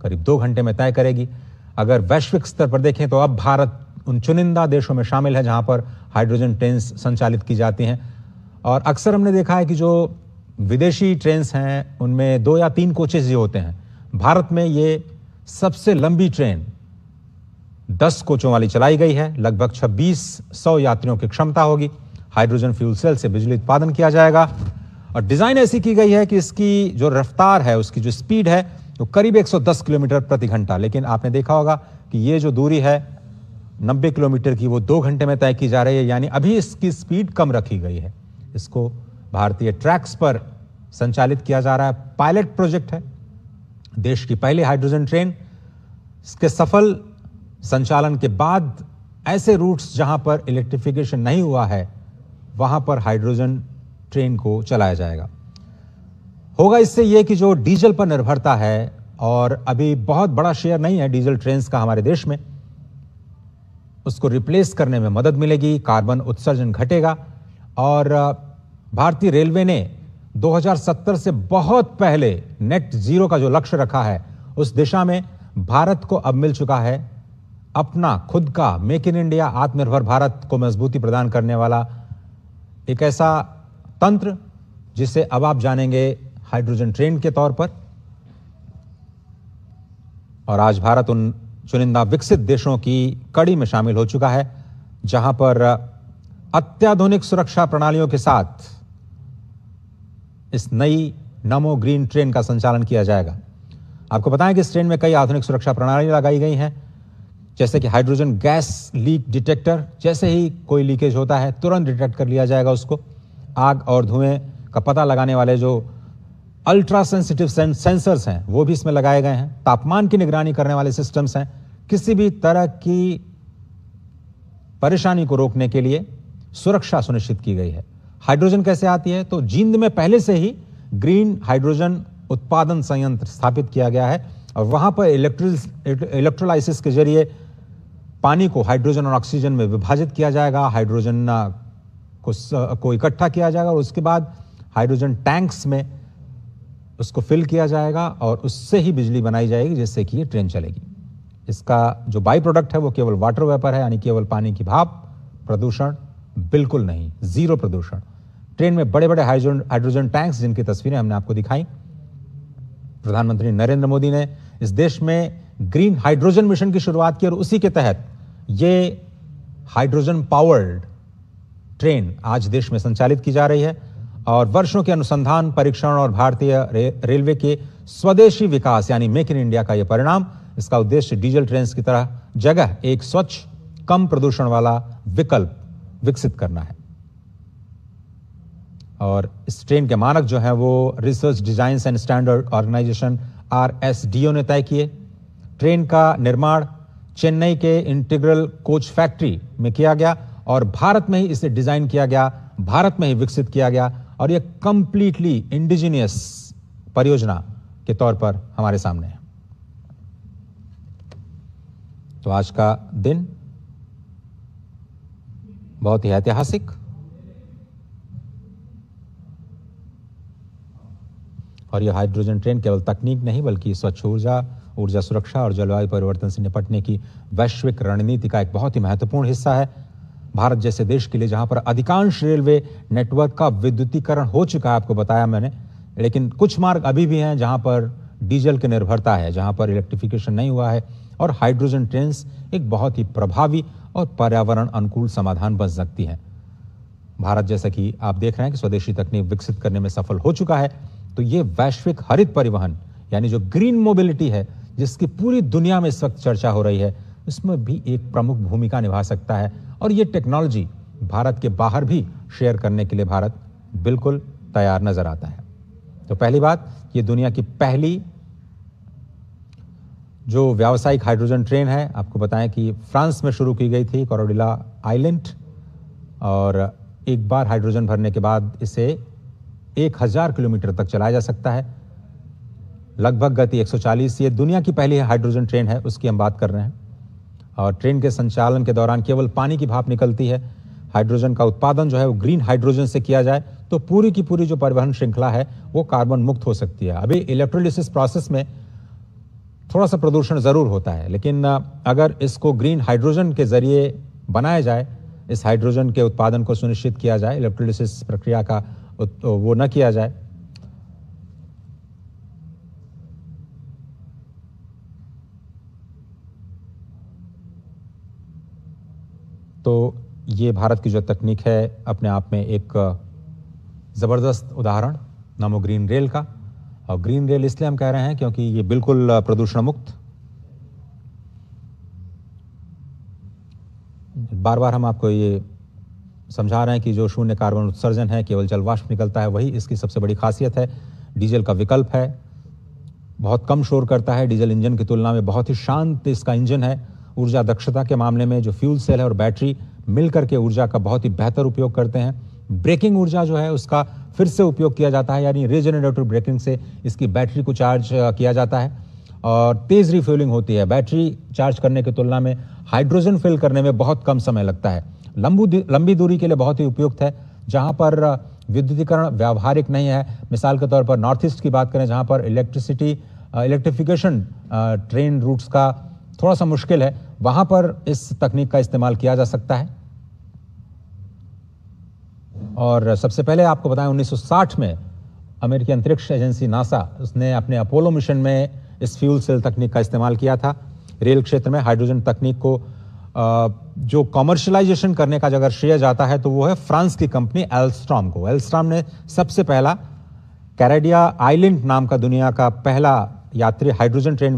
करीब 2 घंटे में तय करेगी। अगर वैश्विक स्तर पर देखें तो अब भारत उन चुनिंदा देशों में शामिल है जहां पर हाइड्रोजन ट्रेन संचालित की जाती हैं। और अक्सर हमने देखा है कि जो विदेशी ट्रेन्स हैं उनमें 2 या 3 कोचेज ही होते हैं। भारत में ये सबसे लंबी ट्रेन 10 कोचों वाली चलाई गई है। लगभग 2600 यात्रियों की क्षमता होगी। हाइड्रोजन फ्यूल सेल से बिजली उत्पादन किया जाएगा और डिजाइन ऐसी की गई है कि इसकी जो रफ्तार है, उसकी जो स्पीड है वो करीब 110 किलोमीटर प्रति घंटा। लेकिन आपने देखा होगा कि ये जो दूरी है 90 किलोमीटर की, वो 2 घंटे में तय की जा रही है, यानी अभी इसकी स्पीड कम रखी गई है। इसको भारतीय ट्रैक्स पर संचालित किया जा रहा है। पायलट प्रोजेक्ट है, देश की पहली हाइड्रोजन ट्रेन। इसके सफल संचालन के बाद ऐसे रूट्स जहां पर इलेक्ट्रिफिकेशन नहीं हुआ है वहां पर हाइड्रोजन ट्रेन को चलाया जाएगा। होगा इससे यह कि जो डीजल पर निर्भरता है, और अभी बहुत बड़ा शेयर नहीं है डीजल ट्रेन्स का हमारे देश में, उसको रिप्लेस करने में मदद मिलेगी, कार्बन उत्सर्जन घटेगा। और भारतीय रेलवे ने 2070 से बहुत पहले नेट जीरो का जो लक्ष्य रखा है, उस दिशा में भारत को अब मिल चुका है अपना खुद का मेक इन इंडिया, आत्मनिर्भर भारत को मजबूती प्रदान करने वाला एक ऐसा तंत्र जिसे अब आप जानेंगे हाइड्रोजन ट्रेन के तौर पर। और आज भारत उन चुनिंदा विकसित देशों की कड़ी में शामिल हो चुका है जहां पर अत्याधुनिक सुरक्षा प्रणालियों के साथ इस नई नमो ग्रीन ट्रेन का संचालन किया जाएगा। आपको बताएं कि इस ट्रेन में कई आधुनिक सुरक्षा प्रणालियां लगाई गई हैं, जैसे कि हाइड्रोजन गैस लीक डिटेक्टर। जैसे ही कोई लीकेज होता है तुरंत डिटेक्ट कर लिया जाएगा उसको। आग और धुएं का पता लगाने वाले जो अल्ट्रा सेंसिटिव सेंसर्स हैं वो भी इसमें लगाए गए हैं। तापमान की निगरानी करने वाले सिस्टम्स हैं। किसी भी तरह की परेशानी को रोकने के लिए सुरक्षा सुनिश्चित की गई है। हाइड्रोजन कैसे आती है, तो जींद में पहले से ही ग्रीन हाइड्रोजन उत्पादन संयंत्र स्थापित किया गया है और वहां पर इलेक्ट्रोलाइसिस के जरिए पानी को हाइड्रोजन और ऑक्सीजन में विभाजित किया जाएगा। हाइड्रोजन को इकट्ठा किया जाएगा और उसके बाद हाइड्रोजन टैंक्स में उसको फिल किया जाएगा और उससे ही बिजली बनाई जाएगी, जिससे कि ये ट्रेन चलेगी। इसका जो बाई प्रोडक्ट है वो केवल वाटर वेपर है, यानी केवल पानी की भाप। प्रदूषण बिल्कुल नहीं, जीरो प्रदूषण। ट्रेन में बड़े बड़े हाइड्रोजन टैंक्स, जिनकी तस्वीरें हमने आपको दिखाई। प्रधानमंत्री नरेंद्र मोदी ने इस देश में ग्रीन हाइड्रोजन मिशन की शुरुआत की और उसी के तहत ये हाइड्रोजन पावर्ड ट्रेन आज देश में संचालित की जा रही है। और वर्षों के अनुसंधान, परीक्षण और भारतीय रेलवे के स्वदेशी विकास यानी मेक इन इंडिया का यह परिणाम। इसका उद्देश्य डीजल ट्रेन की तरह जगह एक स्वच्छ, कम प्रदूषण वाला विकल्प विकसित करना है। और इस ट्रेन के मानक जो है वो research design and standard organisation RSDO ने तय किए। ट्रेन का निर्माण चेन्नई के इंटीग्रल कोच फैक्ट्री में किया गया और भारत में ही इसे डिजाइन किया गया, भारत में ही विकसित किया गया और यह कंप्लीटली इंडिजिनियस परियोजना के तौर पर हमारे सामने है। तो आज का दिन बहुत ही ऐतिहासिक और यह हाइड्रोजन ट्रेन केवल तकनीक नहीं बल्कि स्वच्छ ऊर्जा सुरक्षा और जलवायु परिवर्तन से निपटने की वैश्विक रणनीति का एक बहुत ही महत्वपूर्ण हिस्सा है। भारत जैसे देश के लिए जहां पर अधिकांश रेलवे नेटवर्क का विद्युतीकरण हो चुका है, आपको बताया मैंने, लेकिन कुछ मार्ग अभी भी हैं जहां पर डीजल की निर्भरता है, जहां पर इलेक्ट्रिफिकेशन नहीं हुआ है और हाइड्रोजन ट्रेन एक बहुत ही प्रभावी और पर्यावरण अनुकूल समाधान बन सकती है। भारत जैसा कि आप देख रहे हैं कि स्वदेशी तकनीक विकसित करने में सफल हो चुका है, तो ये वैश्विक हरित परिवहन यानी जो ग्रीन मोबिलिटी है, जिसकी पूरी दुनिया में इस वक्त चर्चा हो रही है, इसमें भी एक प्रमुख भूमिका निभा सकता है। और ये टेक्नोलॉजी भारत के बाहर भी शेयर करने के लिए भारत बिल्कुल तैयार नजर आता है। तो पहली बात, ये दुनिया की पहली जो व्यावसायिक हाइड्रोजन ट्रेन है, आपको बताएं कि फ्रांस में शुरू की गई थी, कोरोडिला आइलैंड, और एक बार हाइड्रोजन भरने के बाद इसे 1000 किलोमीटर तक चलाया जा सकता है। लगभग गति 140। ये दुनिया की पहली हाइड्रोजन ट्रेन है, उसकी हम बात कर रहे हैं। और ट्रेन के संचालन के दौरान केवल पानी की भाप निकलती है। हाइड्रोजन का उत्पादन जो है वो ग्रीन हाइड्रोजन से किया जाए तो पूरी की पूरी जो परिवहन श्रृंखला है वो कार्बन मुक्त हो सकती है। अभी इलेक्ट्रोलिसिस प्रोसेस में थोड़ा सा प्रदूषण जरूर होता है, लेकिन अगर इसको ग्रीन हाइड्रोजन के जरिए बनाया जाए, इस हाइड्रोजन के उत्पादन को सुनिश्चित किया जाए, इलेक्ट्रोलिसिस प्रक्रिया का वो न किया जाए, तो ये भारत की जो तकनीक है अपने आप में एक जबरदस्त उदाहरण नमो ग्रीन रेल का। और ग्रीन रेल इसलिए हम कह रहे हैं क्योंकि ये बिल्कुल प्रदूषण मुक्त, बार बार हम आपको ये समझा रहे हैं कि जो शून्य कार्बन उत्सर्जन है, केवल जल वाष्प निकलता है, वही इसकी सबसे बड़ी खासियत है। डीजल का विकल्प है, बहुत कम शोर करता है, डीजल इंजन की तुलना में बहुत ही शांत इसका इंजन है। ऊर्जा दक्षता के मामले में जो फ्यूल सेल है और बैटरी मिलकर के ऊर्जा का बहुत ही बेहतर उपयोग करते हैं। ब्रेकिंग ऊर्जा जो है उसका फिर से उपयोग किया जाता है, यानी रीजनरेटिव ब्रेकिंग से इसकी बैटरी को चार्ज किया जाता है और तेज रिफ्यूलिंग होती है। बैटरी चार्ज करने की तुलना में हाइड्रोजन फिल करने में बहुत कम समय लगता है। लंबी दूरी के लिए बहुत ही उपयुक्त है, जहां पर विद्युतीकरण व्यावहारिक नहीं है। मिसाल के तौर पर नॉर्थ ईस्ट की बात करें, जहां पर इलेक्ट्रिफिकेशन ट्रेन रूट्स का थोड़ा सा मुश्किल है, वहां पर इस तकनीक का इस्तेमाल किया जा सकता है। और सबसे पहले आपको बताएं, 1960 में अमेरिकी अंतरिक्ष एजेंसी नासा, उसने अपने अपोलो मिशन में इस फ्यूल सेल तकनीक का इस्तेमाल किया था। रेल क्षेत्र में हाइड्रोजन तकनीक को जो कॉमर्शियलाइजेशन करने का अगर श्रेय जाता है तो वो है फ्रांस की कंपनी एल्स्ट्रॉम को। एल्स्ट्रॉम ने सबसे पहला कैनेडिया आइलैंड नाम का दुनिया का पहला यात्री हाइड्रोजन ट्रेन